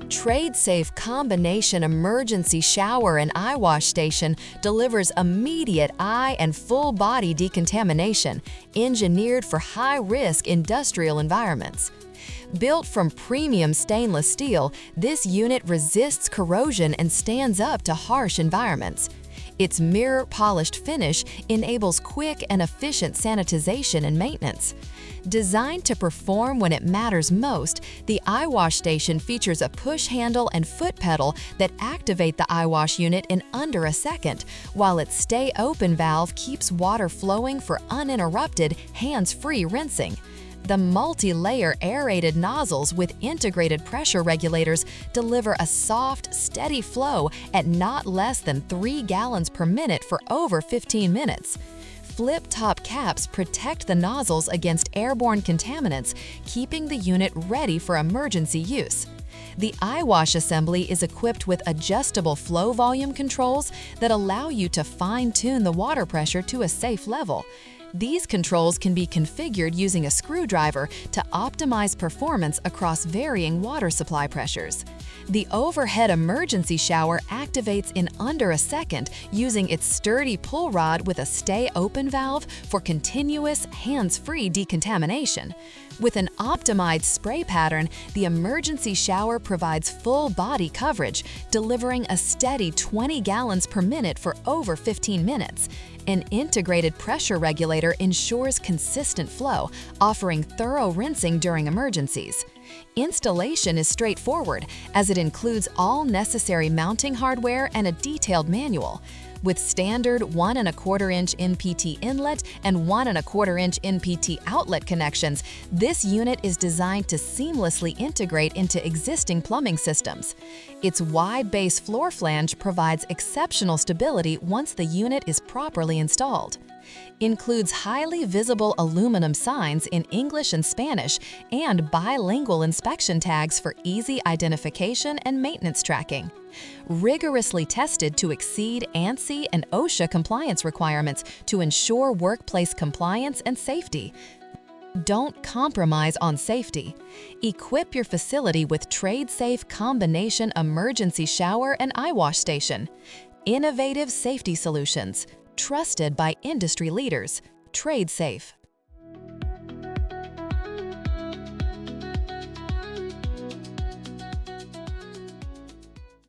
TRADESAFE Combination Emergency Shower and Eyewash Station delivers immediate eye and full body decontamination, engineered for high-risk industrial environments. Built from premium stainless steel, this unit resists corrosion and stands up to harsh environments. Its mirror-polished finish enables quick and efficient sanitization and maintenance. Designed to perform when it matters most, the Eyewash Station features a push handle and foot pedal that activate the Eyewash unit in under a second, while its Stay Open valve keeps water flowing for uninterrupted, hands-free rinsing. The multi-layer aerated nozzles with integrated pressure regulators deliver a soft, steady flow at not less than 3 gallons per minute for over 15 minutes. Flip-top caps protect the nozzles against airborne contaminants, keeping the unit ready for emergency use. The Eyewash assembly is equipped with adjustable flow volume controls that allow you to fine-tune the water pressure to a safe level. These controls can be configured using a screwdriver to optimize performance across varying water supply pressures. The overhead emergency shower activates in under a second using its sturdy pull rod with a Stay Open valve for continuous, hands-free decontamination. With an optimized spray pattern, the emergency shower provides full body coverage, delivering a steady 20 gallons per minute for over 15 minutes. An integrated pressure regulator ensures consistent flow, offering thorough rinsing during emergencies. Installation is straightforward, as it includes all necessary mounting hardware and a detailed manual. With standard 1¼ inch NPT inlet and 1¼ inch NPT outlet connections, this unit is designed to seamlessly integrate into existing plumbing systems. Its wide base floor flange provides exceptional stability once the unit is properly installed. Includes highly visible aluminum signs in English and Spanish and bilingual inspection tags for easy identification and maintenance tracking. Rigorously tested to exceed ANSI and OSHA compliance requirements to ensure workplace compliance and safety. Don't compromise on safety. Equip your facility with TRADESAFE Combination Emergency Shower and Eyewash Station. Innovative safety solutions, trusted by industry leaders. TRADESAFE.